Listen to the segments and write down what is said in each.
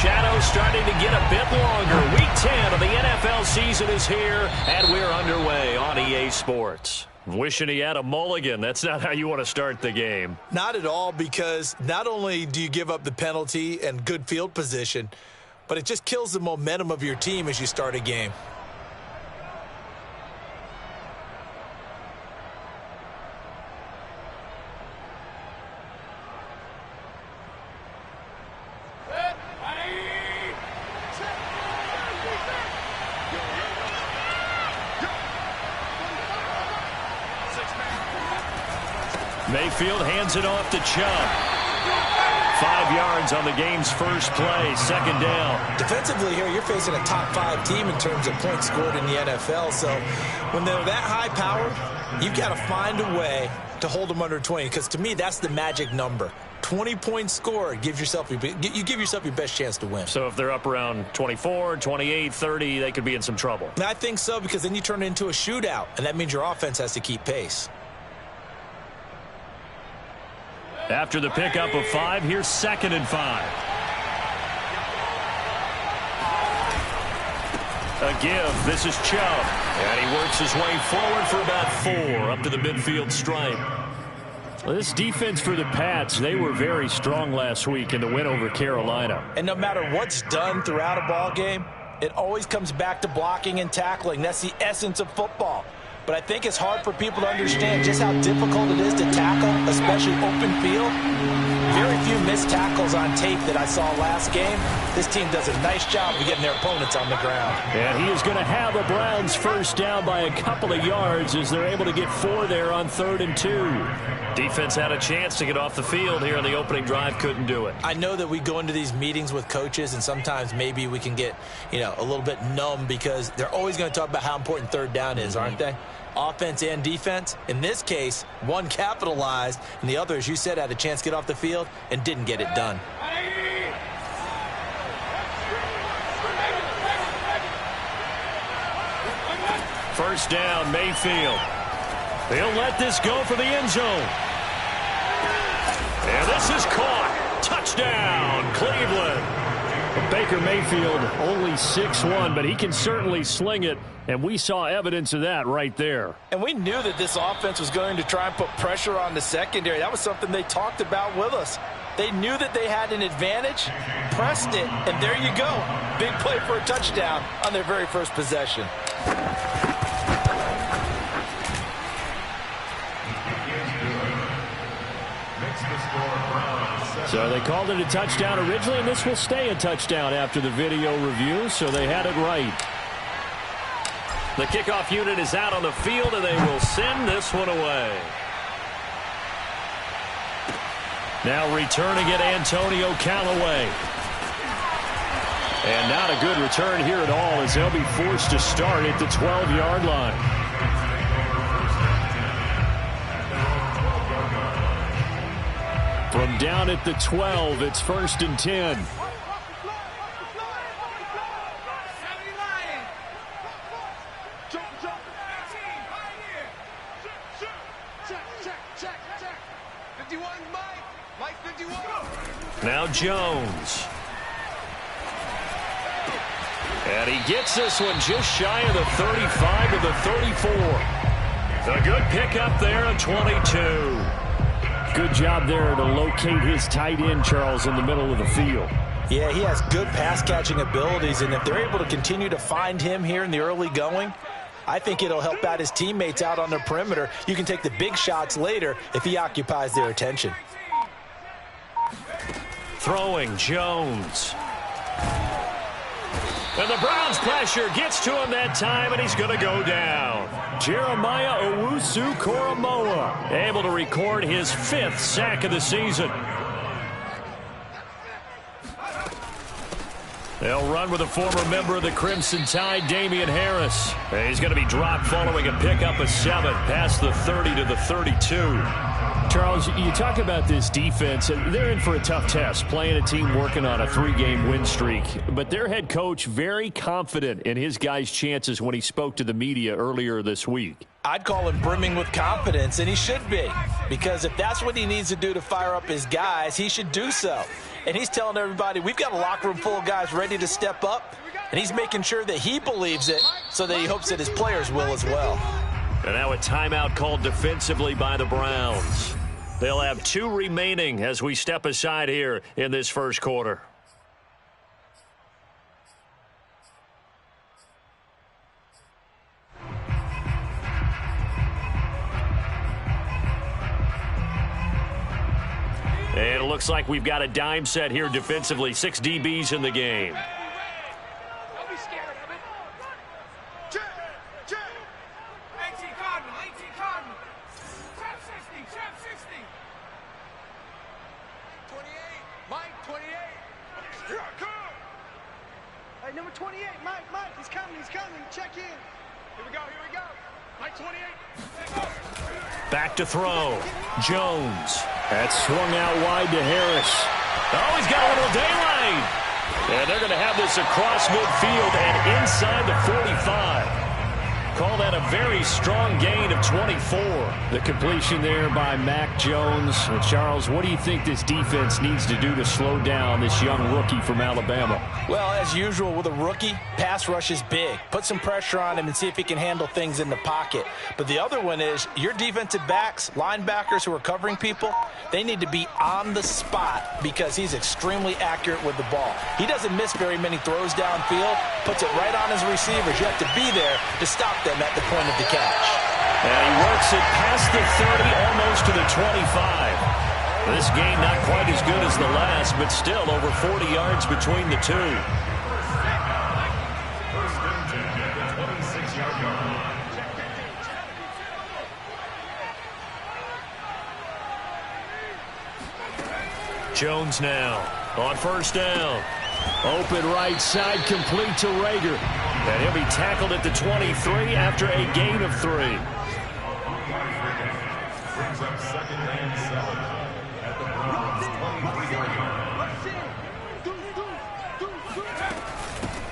shadows starting to get a bit longer. Week 10 of the NFL season is here, and we're underway on EA Sports. Wishing he had a mulligan. That's not how you want to start the game. Not at all, because not only do you give up the penalty and good field position, but it just kills the momentum of your team as you start a game. Mayfield hands it off to Chubb. 5 yards on the game's first play, second down. Defensively here, you're facing a top 5 team in terms of points scored in the NFL. So when they're that high powered, you've got to find a way to hold them under 20, because to me, that's the magic number. 20 points scored, you give yourself your best chance to win. So if they're up around 24, 28, 30, they could be in some trouble. And I think so, because then you turn it into a shootout, and that means your offense has to keep pace. After the pickup of 5, here's 2nd and 5. A give. This is Chubb. And he works his way forward for about 4 up to the midfield stripe. Well, this defense for the Pats, they were very strong last week in the win over Carolina. And no matter what's done throughout a ball game, it always comes back to blocking and tackling. That's the essence of football. But I think it's hard for people to understand just how difficult it is to tackle, especially open field. Very few missed tackles on tape that I saw last game. This team does a nice job of getting their opponents on the ground. And he is going to have the Browns first down by a couple of yards as they're able to get 4 there on 3rd and 2. Defense had a chance to get off the field here on the opening drive, couldn't do it. I know that we go into these meetings with coaches, and sometimes maybe we can get, a little bit numb, because they're always going to talk about how important 3rd down is, aren't they? Offense and defense. In this case, one capitalized, and the other, as you said, had a chance to get off the field and didn't get it done. First down, Mayfield. They'll let this go for the end zone. And this is caught. Touchdown, Cleveland. Baker Mayfield only 6'1", but he can certainly sling it, and we saw evidence of that right there. And we knew that this offense was going to try and put pressure on the secondary. That was something they talked about with us. They knew that they had an advantage, pressed it, and there you go. Big play for a touchdown on their very first possession. So they called it a touchdown originally, and this will stay a touchdown after the video review, so they had it right. The kickoff unit is out on the field, and they will send this one away. Now returning it, Antonio Callaway. And not a good return here at all, as they'll be forced to start at the 12-yard line. From down at the 12, it's 1st and 10. Now Jones. And he gets this one just shy of the 35 to the 34. A good pickup there at 22. Good job there to locate his tight end, Charles, in the middle of the field. Yeah, he has good pass-catching abilities, and if they're able to continue to find him here in the early going, I think it'll help out his teammates out on the perimeter. You can take the big shots later if he occupies their attention. Throwing, Jones. And the Browns' pressure gets to him that time, and he's going to go down. Jeremiah Owusu-Koramoah able to record his 5th sack of the season. They'll run with a former member of the Crimson Tide, Damian Harris. He's going to be dropped following a pickup of 7 past the 30 to the 32. Charles, you talk about this defense, and they're in for a tough test, playing a team working on a 3-game win streak. But their head coach very confident in his guys' chances when he spoke to the media earlier this week. I'd call him brimming with confidence, and he should be. Because if that's what he needs to do to fire up his guys, he should do so. and he's telling everybody we've got a locker room full of guys ready to step up, and he's making sure that he believes it so that he hopes that his players will as well. And now a timeout called defensively by the Browns. They'll have 2 remaining as we step aside here in this first quarter. And it looks like we've got a dime set here defensively. 6 DBs in the game. Don't be scared of it. Check. 18 Cardinal. Trap 60. 28. Mike, 28. Here I come. Hey, number 28, Mike, he's coming. Check in. Here we go. Mike, 28. Back to throw. Jones. That's swung out wide to Harris. Oh, he's got a little daylight. And they're going to have this across midfield and inside the 45. Call that a very strong gain of 24. The completion there by Mac Jones. Charles, what do you think this defense needs to do to slow down this young rookie from Alabama? Well, as usual with a rookie, pass rush is big. Put some pressure on him and see if he can handle things in the pocket. But the other one is your defensive backs, linebackers who are covering people, they need to be on the spot because he's extremely accurate with the ball. He doesn't miss very many throws downfield, puts it right on his receivers. You have to be there to stop them at the point of the catch. And he works it past the 30, almost to the 25. This game not quite as good as the last, but still over 40 yards between the two. Jones now on first down. Open right side, complete to Rager. And he'll be tackled at the 23 after a gain of 3. Brings up second and 7 at the Browns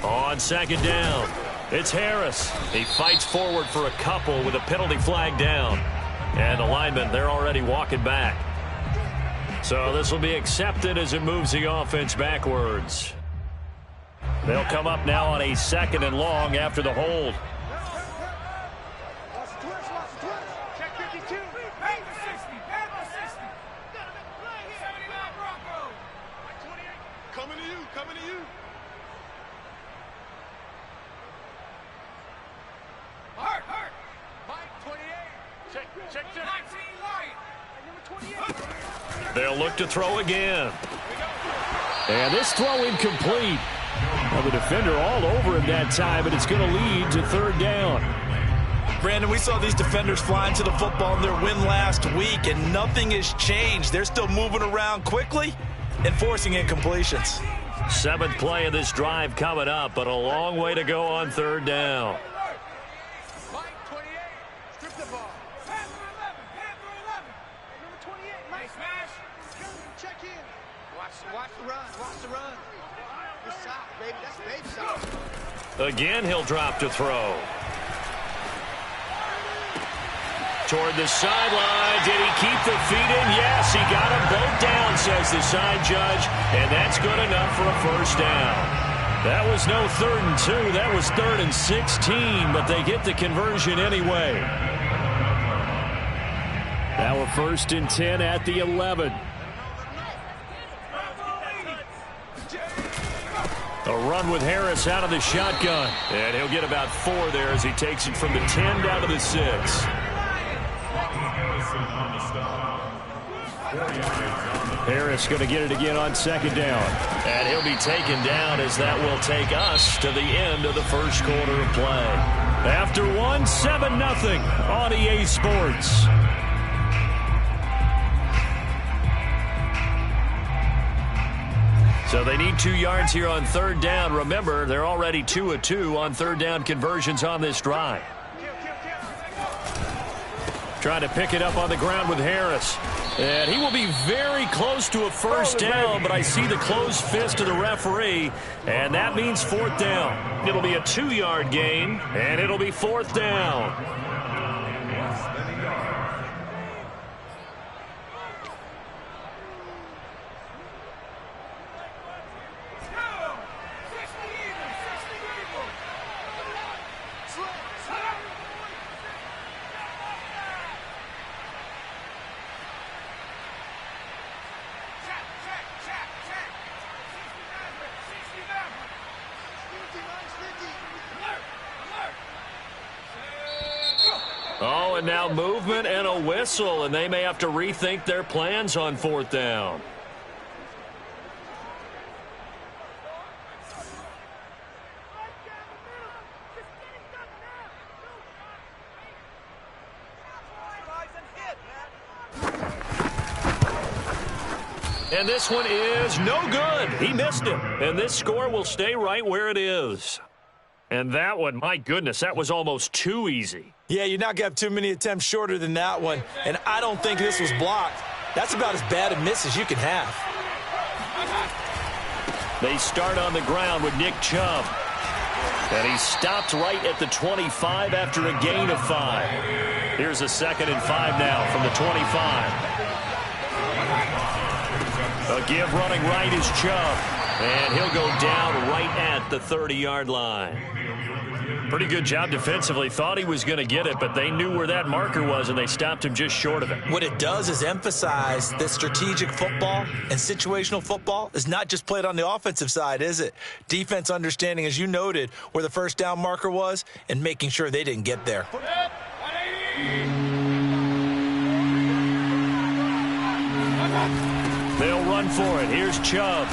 23. On second down, it's Harris. He fights forward for a couple with a penalty flag down. And the linemen, they're already walking back. So this will be accepted as it moves the offense backwards. They'll come up now on a 2nd and long after the hold. Check 52. Back to 60. 79 Broncos. Mike, 28. Coming to you. Hurt. Mike, 28. Check. 19 Wyatt. Number 28. They'll look to throw again. And this throw incomplete. Well, the defender all over him that time, but it's going to lead to 3rd down. Brandon, we saw these defenders flying to the football in their win last week, and nothing has changed. They're still moving around quickly and forcing incompletions. 7th play of this drive coming up, but a long way to go on 3rd down. Mike, 28. Strip the ball. Panther 11. Number 28, Mike. Smash. Check in. Watch the run. Good shot, baby. That's a baby shot. Again, he'll drop to throw. Toward the sideline. Did he keep the feet in? Yes, he got them both down, says the side judge. And that's good enough for a first down. That was no 3rd and 2. That was 3rd and 16, but they get the conversion anyway. Now a 1st and 10 at the 11. A run with Harris out of the shotgun. And he'll get about 4 there as he takes it from the 10 down to the 6. Harris going to get it again on 2nd down. And he'll be taken down as that will take us to the end of the first quarter of play. After 1, 7-0 on EA Sports. So they need 2 yards here on 3rd down. Remember, they're already 2 of 2 on 3rd down conversions on this drive. Trying to pick it up on the ground with Harris. And he will be very close to a first down, but I see the closed fist of the referee, and that means 4th down. It'll be a 2-yard gain, and it'll be 4th down. and now movement and a whistle, and they may have to rethink their plans on 4th down. And this one is no good. He missed it. And this score will stay right where it is. And that one, my goodness, that was almost too easy. Yeah, you're not going to have too many attempts shorter than that one. And I don't think this was blocked. That's about as bad a miss as you can have. They start on the ground with Nick Chubb. And he stopped right at the 25 after a gain of 5. Here's a 2nd and 5 now from the 25. A give running right is Chubb. And he'll go down right at the 30-yard line. Pretty good job defensively. Thought he was going to get it, but they knew where that marker was, and they stopped him just short of it. What it does is emphasize that strategic football and situational football is not just played on the offensive side, is it? Defense understanding, as you noted, where the 1st down marker was and making sure they didn't get there. They'll run for it. Here's Chubb.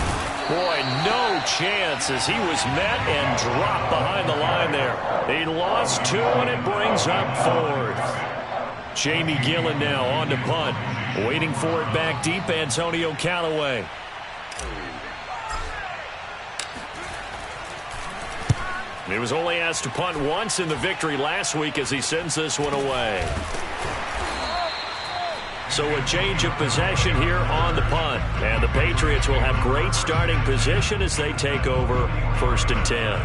Boy, no chance as he was met and dropped behind the line there. He lost 2, and it brings up 4th. Jamie Gillen now on to punt. Waiting for it back deep, Antonio Callaway. He was only asked to punt once in the victory last week as he sends this one away. So a change of possession here on the punt. And the Patriots will have great starting position as they take over 1st and 10.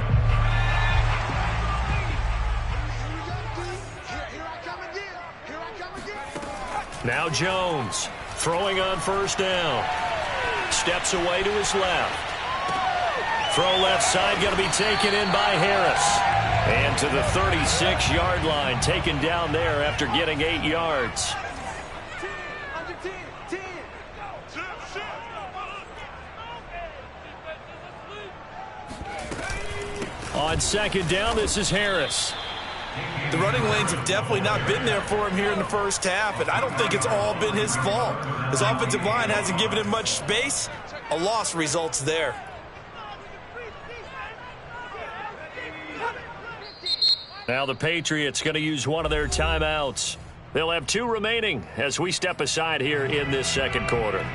Now Jones throwing on 1st down. Steps away to his left. Throw left side going to be taken in by Harris. And to the 36-yard line, taken down there after getting 8 yards. On 2nd down, this is Harris. The running lanes have definitely not been there for him here in the 1st half, and I don't think it's all been his fault. His offensive line hasn't given him much space. A loss results there. Now the Patriots going to use one of their timeouts. They'll have 2 remaining as we step aside here in this 2nd quarter.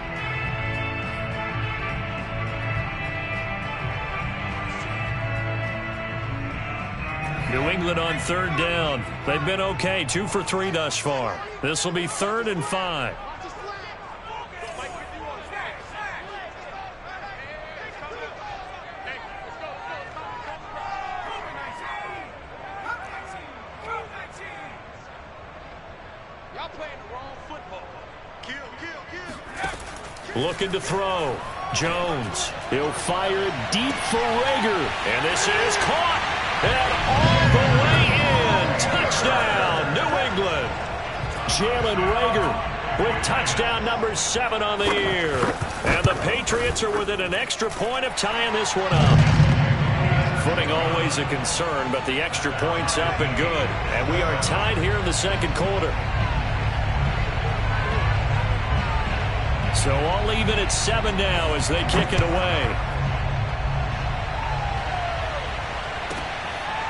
New England on 3rd down. They've been okay, 2 for 3 thus far. This will be 3rd and 5. Looking to throw. Jones. He'll fire it deep for Reagor. And this is caught. And all the way in. Touchdown, New England. Jalen Reagor with touchdown number 7 on the year. And the Patriots are within an extra point of tying this one up. Footing always a concern, but the extra point's up and good. And we are tied here in the 2nd quarter. So I'll leave it at 7 now as they kick it away.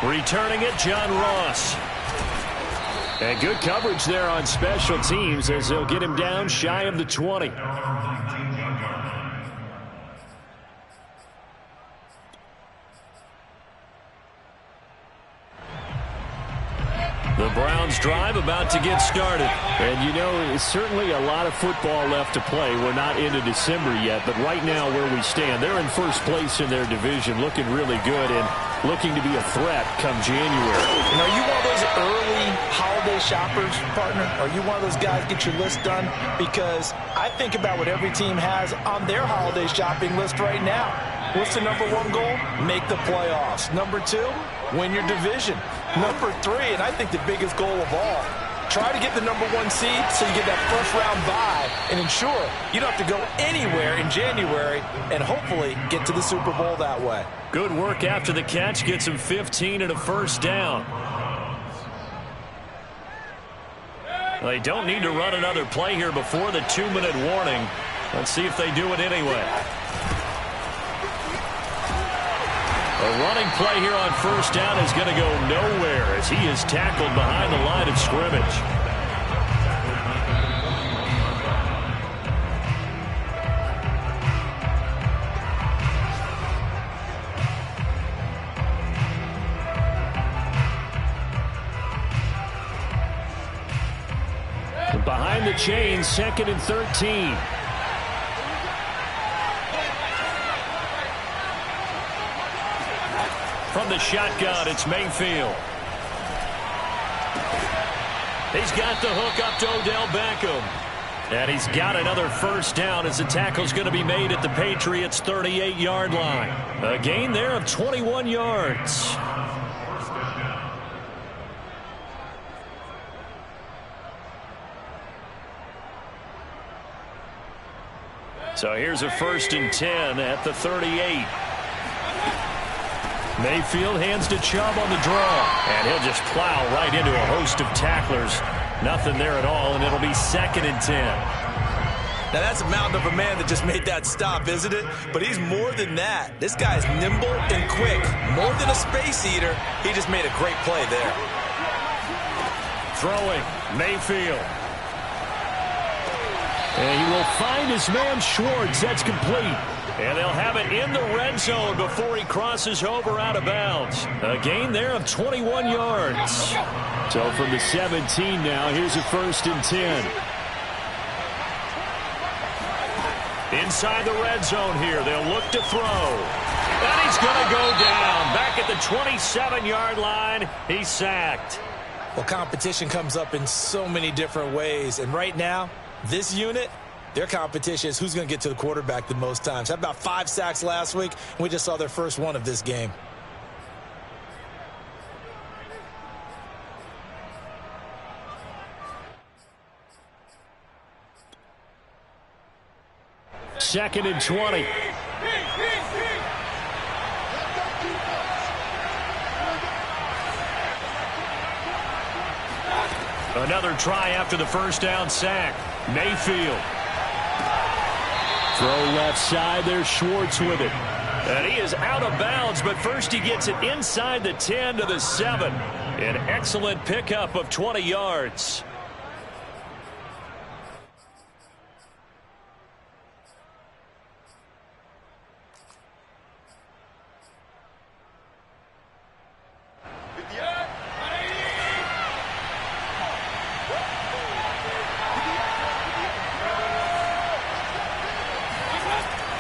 Returning it, John Ross. And good coverage there on special teams as they'll get him down shy of the 20. The Browns drive about to get started. And, you know, it's certainly a lot of football left to play. We're not into December yet, but right now where we stand, they're in 1st place in their division, looking really good and looking to be a threat come January. And are you one of those early holiday shoppers, partner? Are you one of those guys get your list done? Because I think about what every team has on their holiday shopping list right now. What's the number 1 goal? Make the playoffs. Number 2, win your division. Number 3, and I think the biggest goal of all, try to get the number 1 seed so you get that 1st round bye and ensure you don't have to go anywhere in January and hopefully get to the Super Bowl that way. Good work after the catch. Gets him 15 and a 1st down. They don't need to run another play here before the 2-minute warning. Let's see if they do it anyway. A running play here on first down is going to go nowhere as he is tackled behind the line of scrimmage. Behind the chain, 2nd and 13. From the shotgun, it's Mayfield. He's got the hook up to Odell Beckham. And he's got another first down as the tackle's going to be made at the Patriots' 38-yard line. A gain there of 21 yards. So here's a 1st and 10 at the 38. Mayfield hands to Chubb on the draw. And he'll just plow right into a host of tacklers. Nothing there at all, and it'll be 2nd and 10. Now that's a mountain of a man that just made that stop, isn't it? But he's more than that. This guy's nimble and quick. More than a space eater. He just made a great play there. Throwing, Mayfield. And he will find his man Schwartz. That's complete. And they'll have it in the red zone before he crosses over out of bounds. A gain there of 21 yards. So from the 17 now, here's a 1st and 10. Inside the red zone here, they'll look to throw. And he's going to go down. Back at the 27-yard line, he's sacked. Well, competition comes up in so many different ways. And right now, this unit, their competition is who's going to get to the quarterback the most times. Had about 5 sacks last week, and we just saw their first one of this game. Second and 20. Another try after the first down sack. Mayfield. Throw left side. There's Schwartz with it. And he is out of bounds, but first he gets it inside the 10 to the 7. An excellent pickup of 20 yards.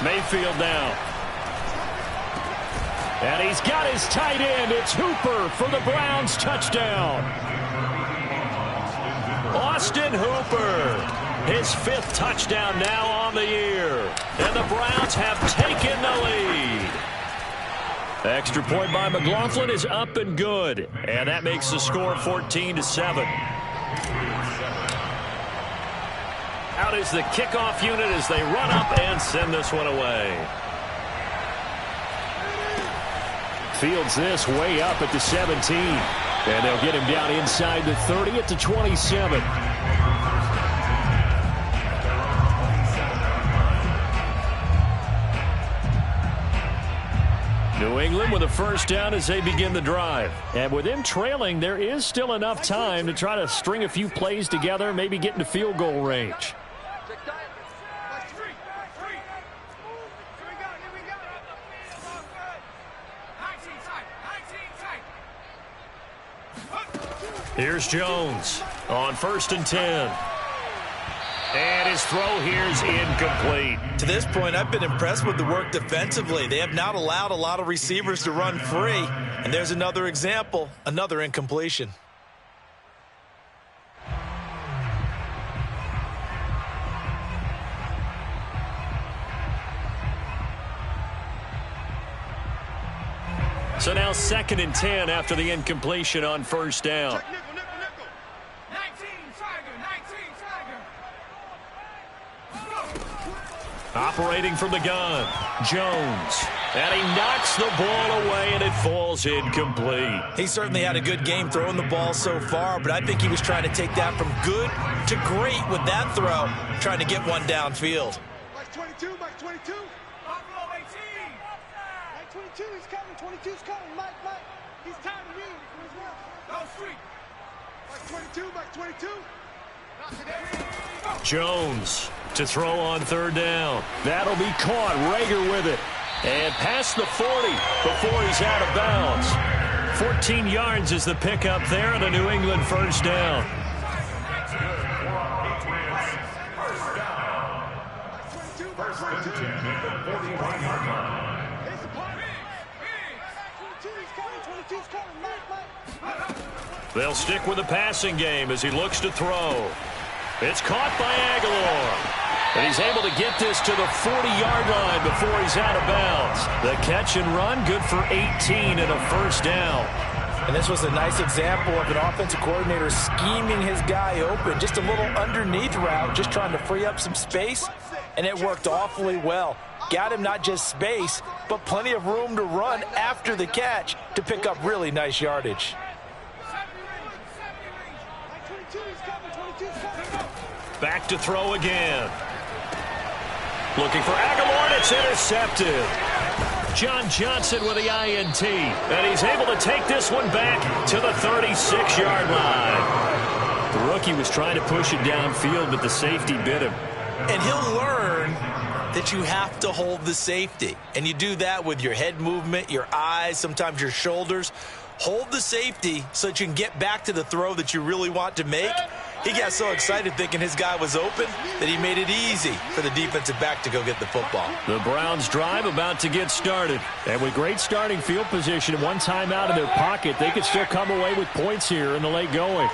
Mayfield now. And he's got his tight end. It's Hooper for the Browns touchdown. Austin Hooper. His 5th touchdown now on the year. And the Browns have taken the lead. Extra point by McLaughlin is up and good. And that makes the score 14-7. Out is the kickoff unit as they run up and send this one away. Fields this way up at the 17. And they'll get him down inside the 30 at the 27. New England with a first down as they begin the drive. And with them trailing, there is still enough time to try to string a few plays together, maybe get into field goal range. Here's Jones on 1st and 10. And his throw here is incomplete. To this point, I've been impressed with the work defensively. They have not allowed a lot of receivers to run free. And there's another example, another incompletion. So now 2nd and 10 after the incompletion on first down. Operating from the gun, Jones. And he knocks the ball away, and it falls incomplete. He certainly had a good game throwing the ball so far, but I think he was trying to take that from good to great with that throw, trying to get one downfield. Mike 22, Mike 22. Mike 22, he's coming. 22's coming. Mike, he's tired of me. Go street. Mike 22, Mike 22. Not today. Jones to throw on third down. That'll be caught. Rager with it. And past the 40 before he's out of bounds. 14 yards is the pickup there and a New England first down. They'll stick with the passing game as he looks to throw. It's caught by Aguilar. And he's able to get this to the 40-yard line before he's out of bounds. The catch and run, good for 18 and a first down. And this was a nice example of an offensive coordinator scheming his guy open. Just a little underneath route, just trying to free up some space, and it worked awfully well. Got him not just space, but plenty of room to run after the catch to pick up really nice yardage. Back to throw again. Looking for Aguilar, and it's intercepted. John Johnson with the INT, and he's able to take this one back to the 36-yard line. The rookie was trying to push it downfield, but the safety bit him. And he'll learn that you have to hold the safety. And you do that with your head movement, your eyes, sometimes your shoulders. Hold the safety so that you can get back to the throw that you really want to make. He got so excited thinking his guy was open that he made it easy for the defensive back to go get the football. The Browns drive about to get started. And with great starting field position and one timeout in their pocket, they could still come away with points here in the late going.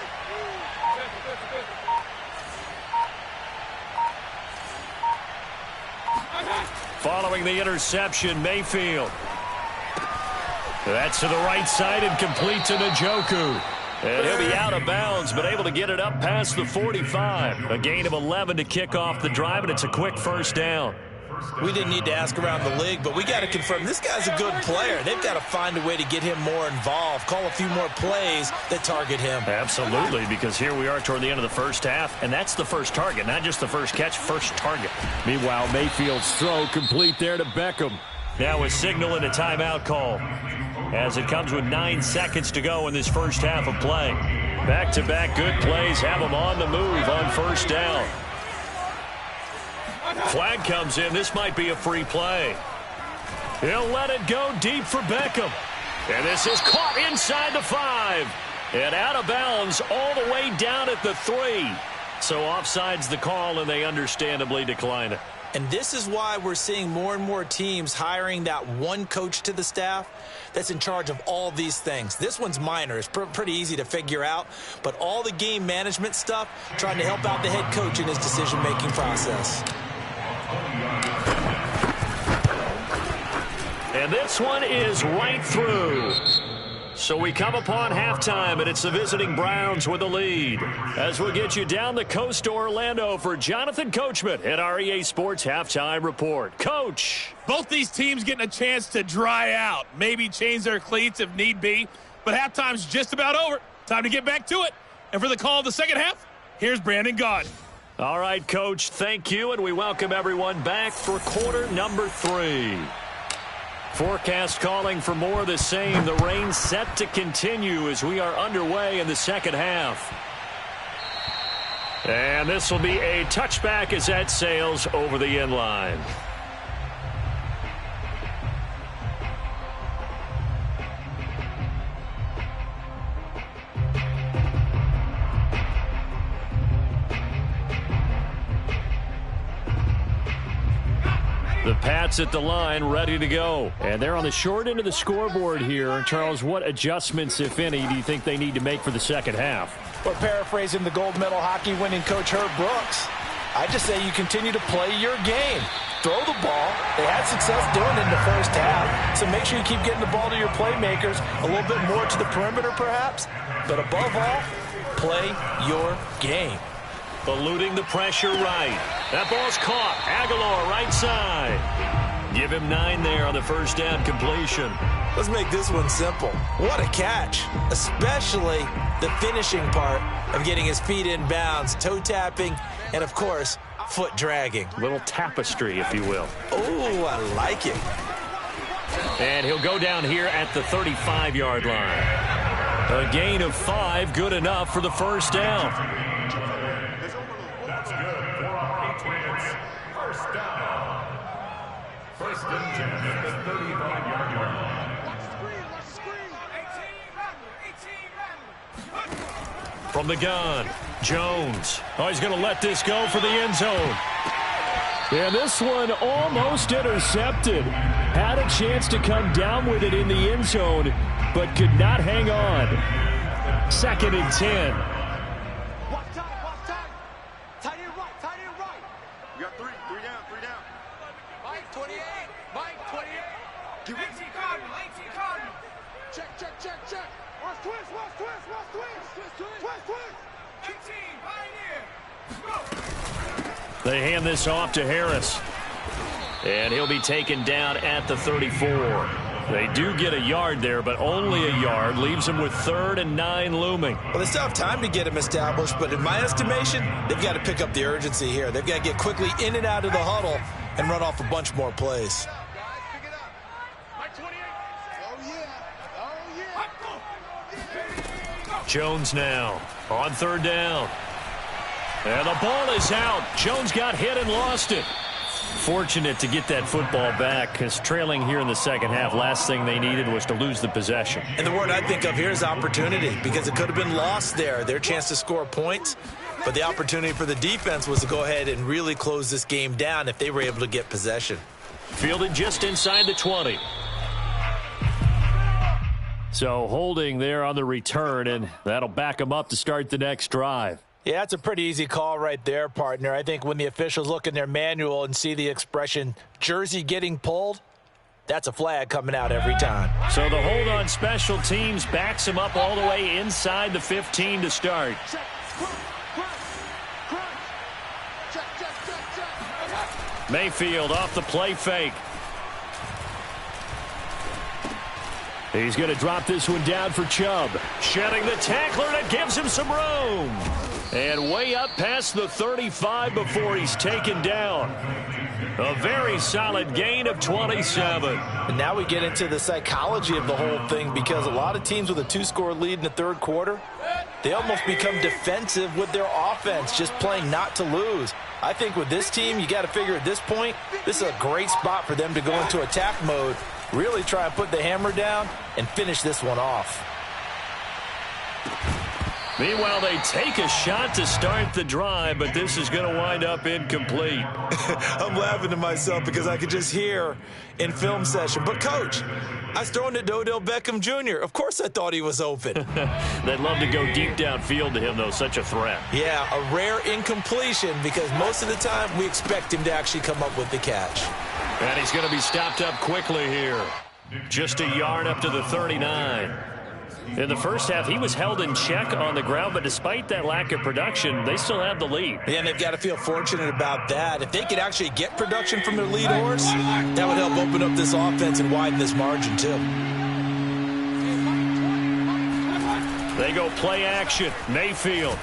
Following the interception, Mayfield. That's to the right side and complete to Njoku. And he'll be out of bounds, but able to get it up past the 45. A gain of 11 to kick off the drive, and it's a quick first down. We didn't need to ask around the league, but we got to confirm this guy's a good player. They've got to find a way to get him more involved, call a few more plays that target him. Absolutely, because here we are toward the end of the first half, and that's the first target, not just the first catch, first target. Meanwhile, Mayfield's throw complete there to Beckham. Now a signal and a timeout call, as it comes with 9 seconds to go in this first half of play. Back-to-back good plays have them on the move on first down. Flag comes in. This might be a free play. He'll let it go deep for Beckham. And this is caught inside the 5. And out of bounds all the way down at the 3. So offside's the call, and they understandably decline it. And this is why we're seeing more and more teams hiring that one coach to the staff that's in charge of all these things. This one's minor. It's pretty easy to figure out. But all the game management stuff, trying to help out the head coach in his decision-making process. And this one is right through. So we come upon halftime, and it's the visiting Browns with the lead. As we'll get you down the coast to Orlando for Jonathan Coachman at our EA Sports Halftime Report. Coach. Both these teams getting a chance to dry out, maybe change their cleats if need be, but halftime's just about over. Time to get back to it. And for the call of the second half, here's Brandon Gaudin. All right, Coach, thank you, and we welcome everyone back for quarter number 3. Forecast calling for more of the same. The rain set to continue as we are underway in the second half. And this will be a touchback as that sails over the end line. The Pats at the line, ready to go. And they're on the short end of the scoreboard here. Charles, what adjustments, if any, do you think they need to make for the second half? Or paraphrasing the gold medal hockey winning coach Herb Brooks, I just say you continue to play your game. Throw the ball. They had success doing it in the first half, so make sure you keep getting the ball to your playmakers, a little bit more to the perimeter perhaps, but above all, play your game. eluding the pressure right. That ball's caught. Aguilar right side. Give him 9 there on the first down completion. Let's make this one simple. What a catch, especially the finishing part of getting his feet in bounds, toe tapping, and of course, foot dragging. Little tapestry, if you will. Oh, I like it. And he'll go down here at the 35-yard line. A gain of 5, good enough for the first down. That's good for our Patriots. First down. First and 10 at the 35-yard line. From the gun, Jones. Oh, he's going to let this go for the end zone. Yeah, this one almost intercepted. Had a chance to come down with it in the end zone, but could not hang on. 2nd and 10. Watch time. Tight end right. We got 3 down. Mike 28. Give it. Cardinal. Check. Watch twist. They hand this off to Harris. And he'll be taken down at the 34. They do get a yard there, but only a yard. Leaves them with 3rd and 9 looming. Well, they still have time to get him established, but in my estimation, they've got to pick up the urgency here. They've got to get quickly in and out of the huddle and run off a bunch more plays. Jones now on 3rd down. And the ball is out. Jones got hit and lost it. Fortunate to get that football back, because trailing here in the second half, last thing they needed was to lose the possession. And the word I think of here is opportunity, because it could have been lost there. Their chance to score points, but the opportunity for the defense was to go ahead and really close this game down if they were able to get possession. Fielded just inside the 20. So holding there on the return, and that'll back them up to start the next drive. Yeah, that's a pretty easy call right there, partner. I think when the officials look in their manual and see the expression jersey getting pulled, that's a flag coming out every time. So the hold on special teams backs him up all the way inside the 15 to start. Mayfield off the play fake. He's going to drop this one down for Chubb. Shedding the tackler, and it gives him some room. And way up past the 35 before he's taken down. A very solid gain of 27. And now we get into the psychology of the whole thing, because a lot of teams with a 2-score lead in the third quarter, they almost become defensive with their offense, just playing not to lose. I think with this team, you got to figure at this point, this is a great spot for them to go into attack mode, really try and put the hammer down and finish this one off. Meanwhile, they take a shot to start the drive, but this is going to wind up incomplete. I'm laughing to myself because I could just hear in film session, but coach, I was throwing to Odell Beckham Jr. Of course I thought he was open. They'd love to go deep downfield to him, though, such a threat. Yeah, a rare incompletion, because most of the time we expect him to actually come up with the catch. And he's going to be stopped up quickly here. Just a yard up to the 39. In the first half, he was held in check on the ground, but despite that lack of production, they still have the lead. Yeah, and they've got to feel fortunate about that. If they could actually get production from their lead horse, that would help open up this offense and widen this margin, too. They go play action. Mayfield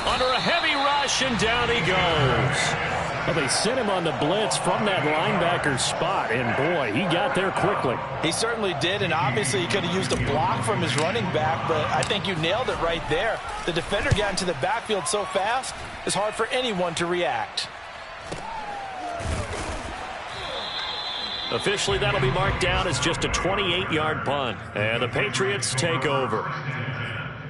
under a heavy rush, and down he goes. Well, they sent him on the blitz from that linebacker spot, and boy, he got there quickly. He certainly did, and obviously he could have used a block from his running back, but I think you nailed it right there. The defender got into the backfield so fast, it's hard for anyone to react. Officially, that'll be marked down as just a 28-yard punt, and the Patriots take over.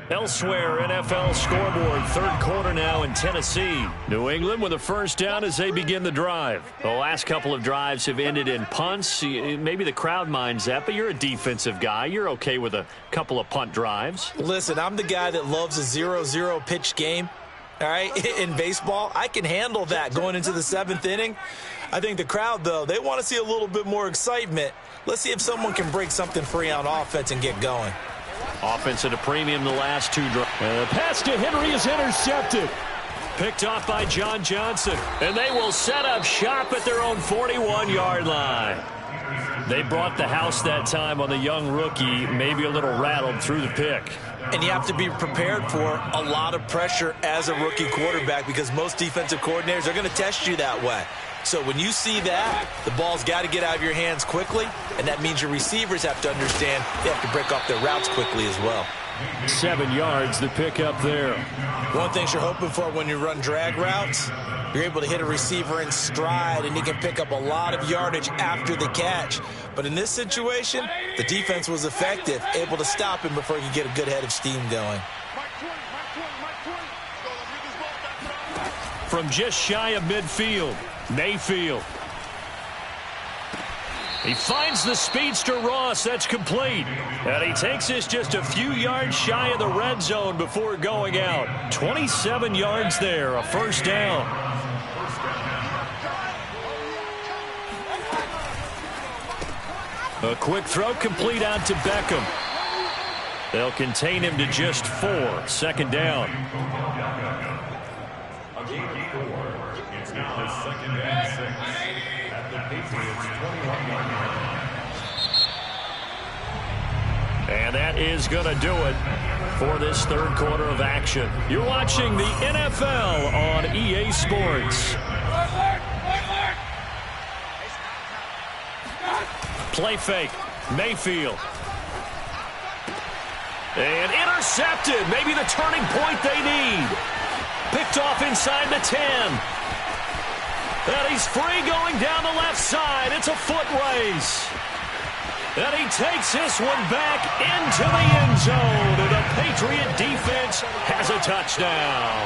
Elsewhere, NFL scoreboard, third quarter now in Tennessee. New England with a first down as they begin the drive. The last couple of drives have ended in punts. Maybe the crowd minds that, but you're a defensive guy. You're okay with a couple of punt drives. Listen, I'm the guy that loves a 0-0 pitch game. All right, in baseball, I can handle that going into the 7th inning. I think the crowd, though, they want to see a little bit more excitement. Let's see if someone can break something free on offense and get going. Offense at a premium the last two drives. The pass to Henry is intercepted. Picked off by John Johnson. And they will set up shop at their own 41-yard line. They brought the house that time on the young rookie, maybe a little rattled through the pick. And you have to be prepared for a lot of pressure as a rookie quarterback because most defensive coordinators are going to test you that way. So when you see that, the ball's got to get out of your hands quickly, and that means your receivers have to understand they have to break off their routes quickly as well. 7 yards, the pick up there. One thing you're hoping for when you run drag routes, you're able to hit a receiver in stride, and he can pick up a lot of yardage after the catch. But in this situation, the defense was effective, able to stop him before he could get a good head of steam going. From just shy of midfield, Mayfield. He finds the speedster Ross. That's complete. And he takes this just a few yards shy of the red zone before going out. 27 yards there, a first down. A quick throw complete out to Beckham. They'll contain him to just 4. Second down. It's now the 2nd and 6 at the Patriots 21-yard line. And that is going to do it for this third quarter of action. You're watching the NFL on EA Sports. Play fake. Mayfield. And intercepted. Maybe the turning point they need. Picked off inside the 10. And he's free going down the left side. It's a foot race. And he takes this one back into the end zone. And the Patriot defense has a touchdown.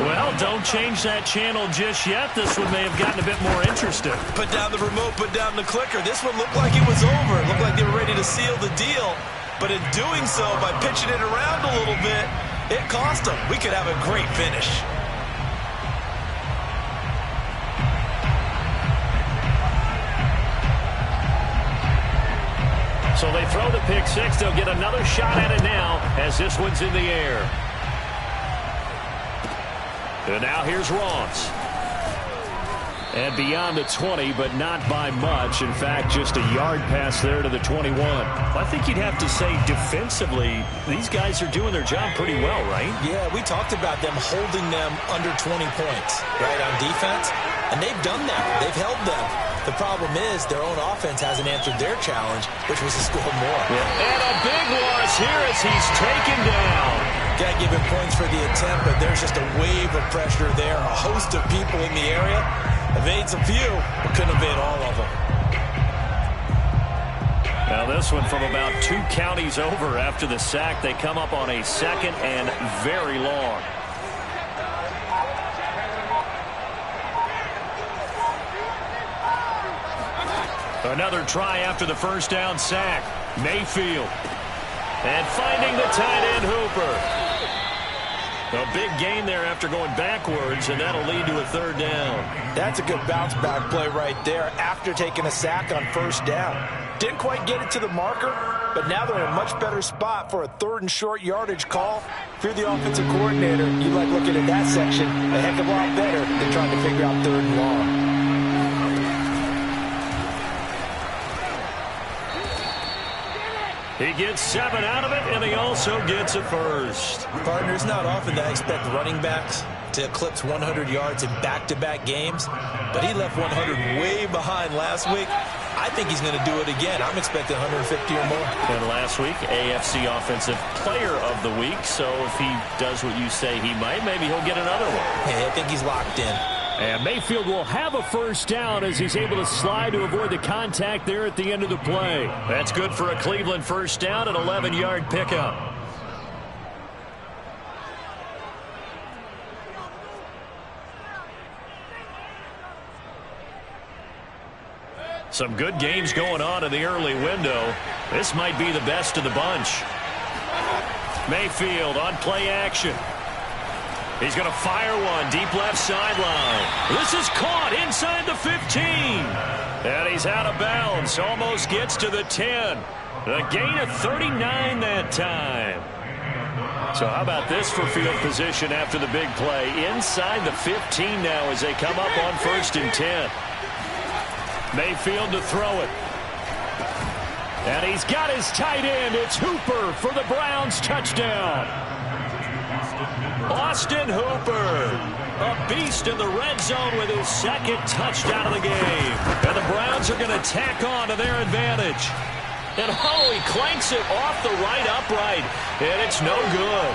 Well, don't change that channel just yet. This one may have gotten a bit more interesting. Put down the remote, put down the clicker. This one looked like it was over. It looked like they were ready to seal the deal. But in doing so, by pitching it around a little bit, it cost them. We could have a great finish. So they throw the pick six. They'll get another shot at it now as this one's in the air. And now here's Ross. And beyond the 20, but not by much. In fact, just a yard pass there to the 21. I think you'd have to say defensively, these guys are doing their job pretty well, right? Yeah, we talked about them holding them under 20 points, right, on defense. And they've done that. They've held them. The problem is their own offense hasn't answered their challenge, which was to score more. Yeah. And a big loss here as he's taken down. Got to give him points for the attempt, but there's just a wave of pressure there. A host of people in the area. Evades a few, but couldn't evade all of them. Now this one from about 2 counties over after the sack. They come up on a 2nd and very long. Another try after the first down sack. Mayfield. And finding the tight end Hooper. A big gain there after going backwards, and that'll lead to a 3rd down. That's a good bounce back play right there after taking a sack on first down. Didn't quite get it to the marker, but now they're in a much better spot for a 3rd and short yardage call. If you're the offensive coordinator, you like looking at that section a heck of a lot better than trying to figure out 3rd and long. He gets 7 out of it, and he also gets a first. Partner, it's not often that I expect running backs to eclipse 100 yards in back-to-back games, but he left 100 way behind last week. I think he's going to do it again. I'm expecting 150 or more. And last week, AFC Offensive Player of the Week, so if he does what you say he might, maybe he'll get another one. Hey, I think he's locked in. And Mayfield will have a first down as he's able to slide to avoid the contact there at the end of the play. That's good for a Cleveland first down, an 11-yard pickup. Some good games going on in the early window. This might be the best of the bunch. Mayfield on play action. He's going to fire one deep left sideline. This is caught inside the 15. And he's out of bounds. Almost gets to the 10. A gain of 39 that time. So how about this for field position after the big play? Inside the 15 now as they come up on 1st and 10. Mayfield to throw it. And he's got his tight end. It's Hooper for the Browns touchdown. Austin Hooper, a beast in the red zone with his 2nd touchdown of the game. And the Browns are going to tack on to their advantage. And he clanks it off the right upright, and it's no good.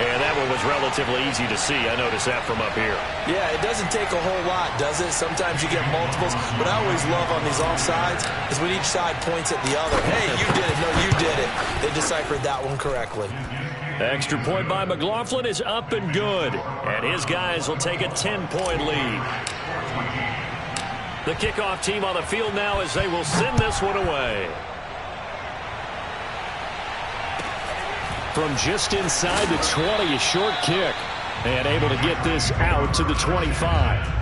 And that one was relatively easy to see. I noticed that from up here. Yeah, it doesn't take a whole lot, does it? Sometimes you get multiples. What I always love on these offsides is when each side points at the other. Hey, you did it. No, you did it. They deciphered that one correctly. Extra point by McLaughlin is up and good. And his guys will take a 10-point lead. The kickoff team on the field now as they will send this one away. From just inside the 20, a short kick. And able to get this out to the 25.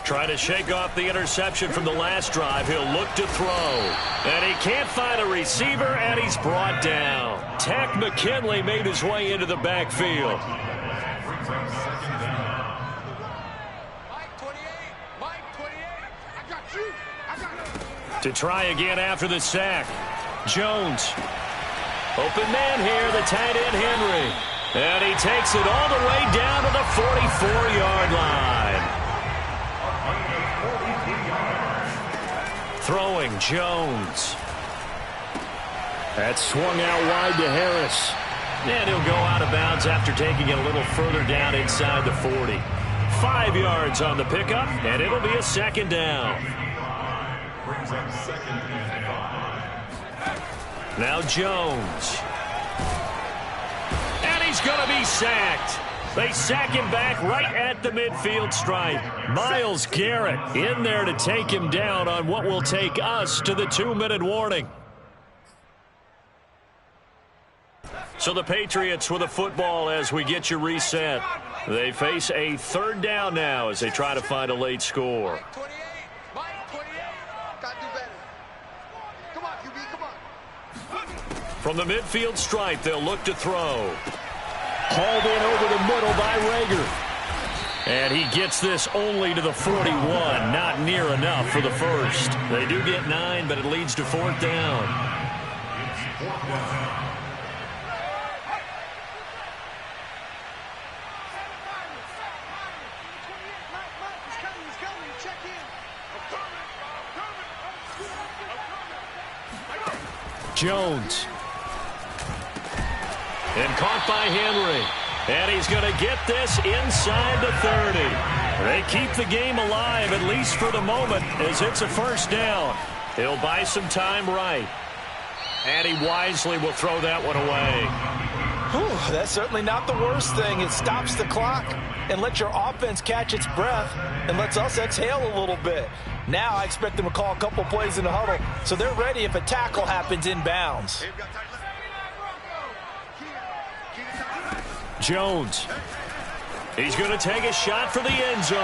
Trying to shake off the interception from the last drive. He'll look to throw. And he can't find a receiver, and he's brought down. Takk McKinley made his way into the backfield. To try again after the sack. Jones. Open man here, the tight end Henry. And he takes it all the way down to the 44-yard line. Throwing Jones. That's swung out wide to Harris. And he'll go out of bounds after taking it a little further down inside the 40. 5 yards on the pickup, and it'll be a 2nd down. Now Jones. And he's going to be sacked. They sack him back right at the midfield stripe. Myles Garrett in there to take him down on what will take us to the 2-minute warning. So the Patriots with a football as we get you reset. They face a 3rd down now as they try to find a late score. From the midfield stripe, they'll look to throw. Hauled in over the middle by Rager. And he gets this only to the 41. Not near enough for the first. They do get 9, but it leads to 4th down. Jones. And caught by Henry. And he's going to get this inside the 30. They keep the game alive, at least for the moment, as it's a 1st down. He'll buy some time right. And he wisely will throw that one away. Whew, that's certainly not the worst thing. It stops the clock and lets your offense catch its breath and lets us exhale a little bit. Now I expect them to call a couple plays in the huddle so they're ready if a tackle happens inbounds. Jones. He's going to take a shot for the end zone.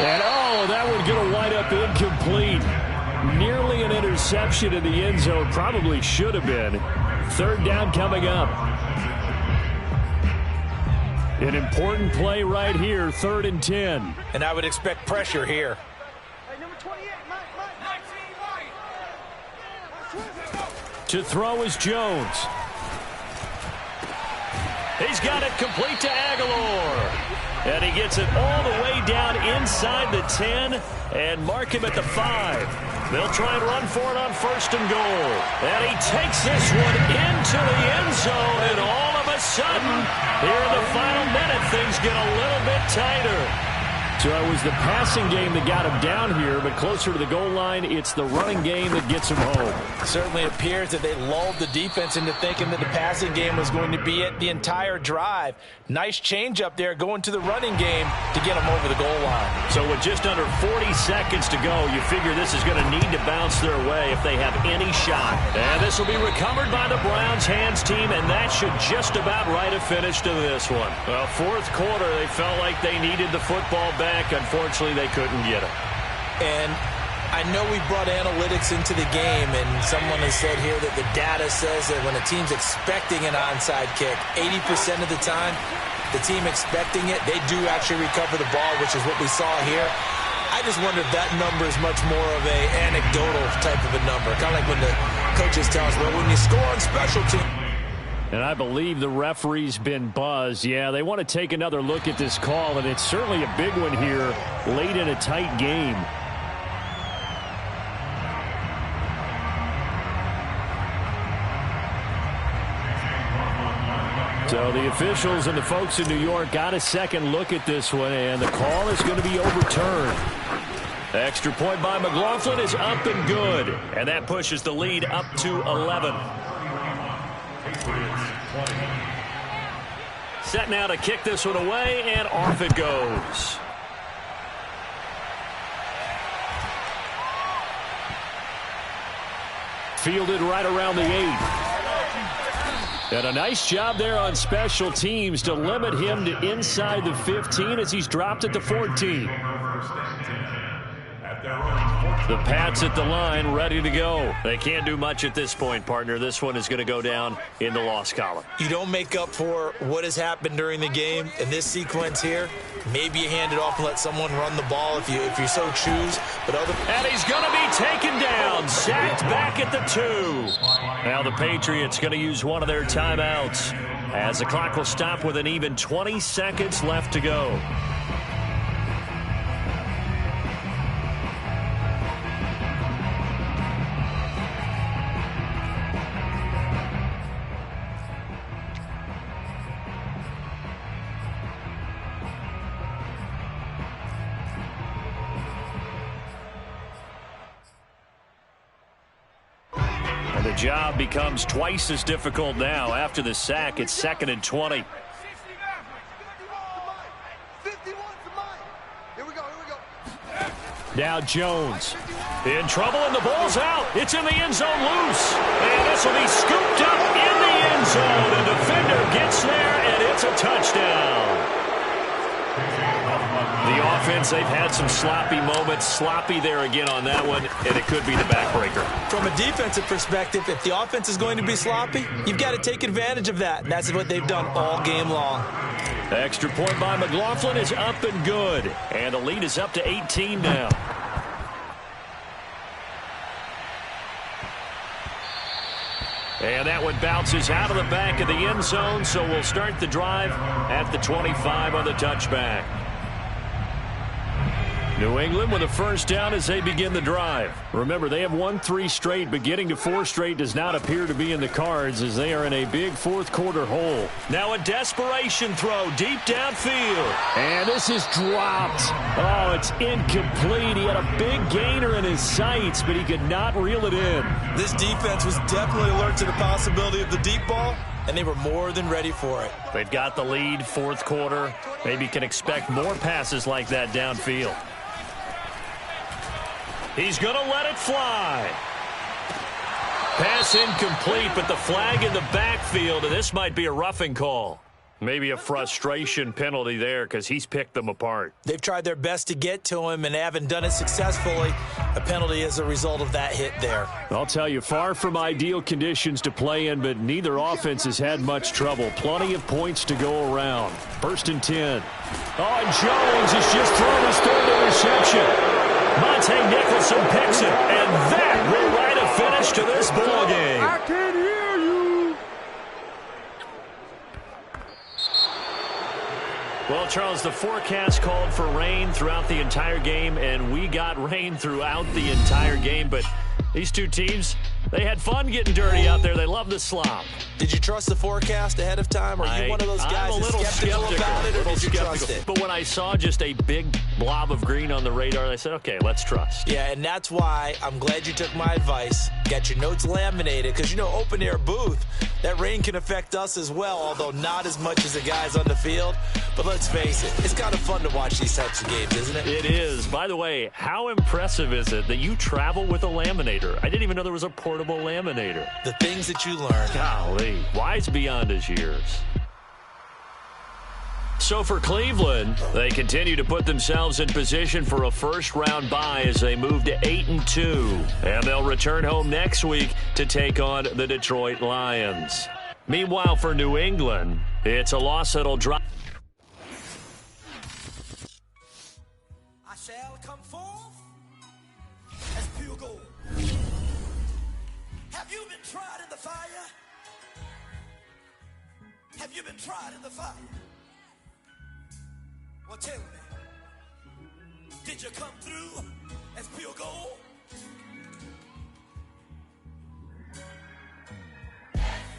And, that one's going to wind up incomplete. Nearly an interception in the end zone. Probably should have been. 3rd down coming up. An important play right here, 3rd and 10. And I would expect pressure here. Hey, number 28, Mike. To throw is Jones. He's got it complete to Aguilar. And he gets it all the way down inside the 10 and mark him at the 5. They'll try and run for it on 1st and goal. And he takes this one into the end zone, and all of a sudden, here in the final minute, things get a little bit tighter. So it was the passing game that got him down here, but closer to the goal line, it's the running game that gets him home. Certainly appears that they lulled the defense into thinking that the passing game was going to be it the entire drive. Nice change up there going to the running game to get him over the goal line. So with just under 40 seconds to go, you figure this is going to need to bounce their way if they have any shot. And this will be recovered by the Browns hands team, and that should just about write a finish to this one. Well, fourth quarter, they felt like they needed the football back. Unfortunately, they couldn't get it. And I know we brought analytics into the game, and someone has said here that the data says that when a team's expecting an onside kick, 80% of the time, the team expecting it, they do actually recover the ball, which is what we saw here. I just wonder if that number is much more of a anecdotal type of a number, kind of like when the coaches tell us, well, when you score on special teams. And I believe the referee's been buzzed. Yeah, they want to take another look at this call, and it's certainly a big one here late in a tight game. So the officials and the folks in New York got a second look at this one, and the call is going to be overturned. Extra point by McLaughlin is up and good, and that pushes the lead up to 11. Set now to kick this one away, and off it goes. Fielded right around the 8. And a nice job there on special teams to limit him to inside the 15 as he's dropped at the 14. The Pats at the line, ready to go. They can't do much at this point, partner. This one is going to go down in the loss column. You don't make up for what has happened during the game in this sequence here. Maybe you hand it off and let someone run the ball if you so choose. And he's going to be taken down, sacked back at the 2. Now the Patriots going to use one of their timeouts as the clock will stop with an even 20 seconds left to go. The job becomes twice as difficult now. After the sack, it's 2nd and 20. Now Jones in trouble, and the ball's out. It's in the end zone loose. And this will be scooped up in the end zone. The defender gets there, and it's a touchdown. The offense, they've had some sloppy moments. Sloppy there again on that one, and it could be the backbreaker. From a defensive perspective, if the offense is going to be sloppy, you've got to take advantage of that, and that's what they've done all game long. Extra point by McLaughlin is up and good, and the lead is up to 18 now. And that one bounces out of the back of the end zone, so we'll start the drive at the 25 on the touchback. New England with a first down as they begin the drive. Remember, they have won 3 straight, but getting to 4 straight does not appear to be in the cards as they are in a big fourth quarter hole. Now a desperation throw deep downfield. And this is dropped. Oh, it's incomplete. He had a big gainer in his sights, but he could not reel it in. This defense was definitely alert to the possibility of the deep ball, and they were more than ready for it. They've got the lead, fourth quarter. Maybe can expect more passes like that downfield. He's going to let it fly. Pass incomplete, but the flag in the backfield, and this might be a roughing call. Maybe a frustration penalty there because he's picked them apart. They've tried their best to get to him and haven't done it successfully. A penalty as a result of that hit there. I'll tell you, far from ideal conditions to play in, but neither offense has had much trouble. Plenty of points to go around. 1st and 10. Oh, and Jones has just thrown his 3rd interception. Monte Nicholson picks it, and that will write a finish to this ball game. I can't hear you. Well, Charles, the forecast called for rain throughout the entire game, and we got rain throughout the entire game. But these two teams, they had fun getting dirty out there. They love the slop. Did you trust the forecast ahead of time? Are you one of those guys that's skeptical about it, or did you trust it? But when I saw just a big blob of green on the radar. They said, okay, let's trust. Yeah, and that's why I'm glad you took my advice. Get your notes laminated, because, open air booth, that rain can affect us as well, although not as much as the guys on the field. But let's face it, it's kind of fun to watch these types of games, isn't it? It is. By the way, how impressive is it that you travel with a laminator? I didn't even know there was a portable laminator. The things that you learn. Golly, wise beyond his years. So for Cleveland, they continue to put themselves in position for a first-round bye as they move to 8-2. And they'll return home next week to take on the Detroit Lions. Meanwhile, for New England, it's a loss that'll drop. I shall come forth as pure gold. Have you been tried in the fire? Have you been tried in the fire? Well, tell me, did you come through as pure gold?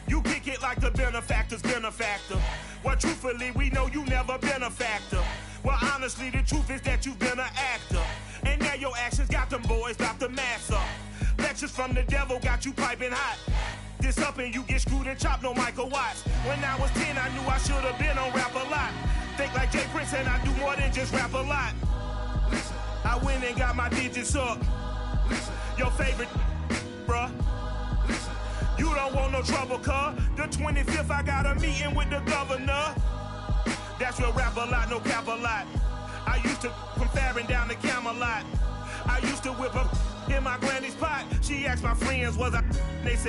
You kick it like the benefactor's benefactor. Well, truthfully, we know you never been a factor. Well, honestly, the truth is that you've been an actor. And now your actions got them boys, got the mass up. Lectures from the devil got you piping hot. This up and you get screwed and chopped, no Michael Watts. When I was 10, I knew I should have been on Rap a Lot. Think like Jay Prince and I do more than just rap a lot. Listen, I went and got my digits up. Listen, your favorite, bruh. Listen, you don't want no trouble, cuz. The 25th, I got a meeting with the governor. That's real rap a lot, no cap a lot. I used to from Farron down to Camelot. I used to whip up in my granny's pot. She asked my friends, was I? They said,